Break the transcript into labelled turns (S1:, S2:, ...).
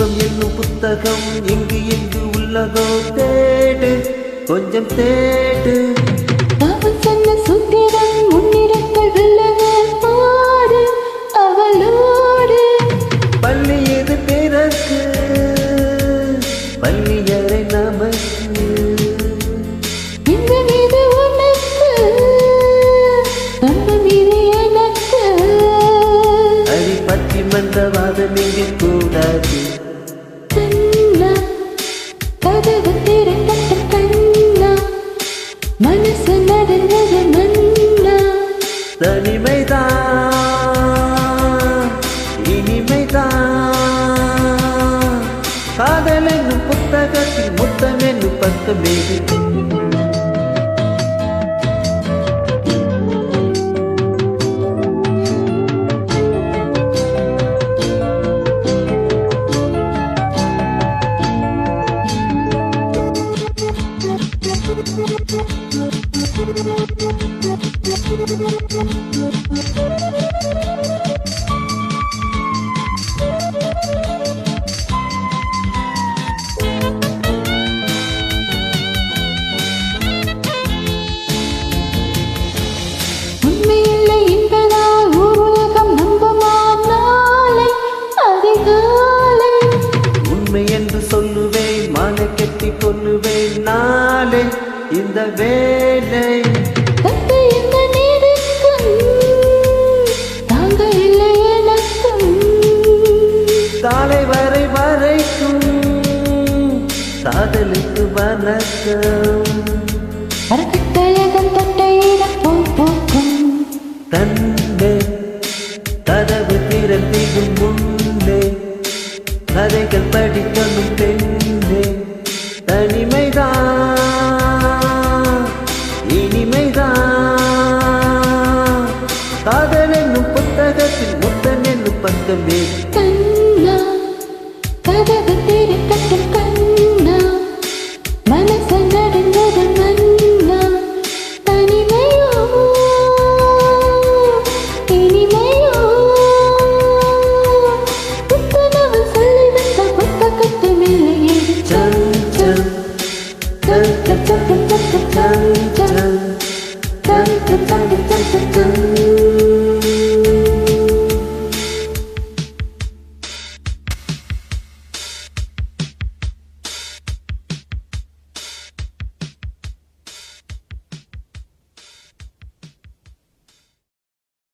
S1: இன்பம் என்னும் புத்தகம் எங்கு எங்கு உள்ளதோ தேடு, கொஞ்சம் தேடு.
S2: அவன் சொன்ன சூத்திரம் முன்னிறங்கள் வெல்லவர் பாடு அவளோடு.
S1: பள்ளி எது பிறகு பள்ளியறை நமக்கு,
S2: இந்த மீது உனக்கு நம்ம மீது எனக்கு.
S1: அடி பற்றி மந்தவாதம் எங்கே கூடாது.
S2: கண்ணா கதவு திறக்கட்டும் கண்ணா, மனசு நடந்தது மன்னா.
S1: தனிமைதான் இனிமைதான், காதல் என்னும் புத்தகத்தில் முத்தம் என்னும் பக்கமேது.
S2: உண்மையில்லை என்பதால் ஊர் உலகம் நம்புமா நாளை அதிகாலை.
S1: உண்மை என்று சொல்லுவேன், மாலை கட்டி கொள்ளுவேன் நாளை இந்த வேலை.
S2: தத்து இந்த நீருக்கும் தாங்க இல்லை எனக்கும்.
S1: காலை வரை வரைக்கும் காதலுக்கு வணக்கம்.
S2: அறக்கட்டழகம் தொட்டையிடம் போக்கும்
S1: தன்னே கதவு திறந்திடும் முன்னே கதைகள் படிக்கணும் பெண்ணே. தனிமைதான் இனிமைதான், காதல் என்னும் புத்தகத்தில் முத்தம் என்னும் பக்கமே.
S2: கண்ணா கதவு திறக்கட்டும் கண்ணா, மனசு நடந்தது மன்னா. தனிமையோ இனிமையோ, புத்தனவு சொல்லி வந்த புத்தகத்து மேலே ஏறி
S1: சல் சல் சல் சல் சல் சல் சல் சல் சல் சல் சல் சல் சல்.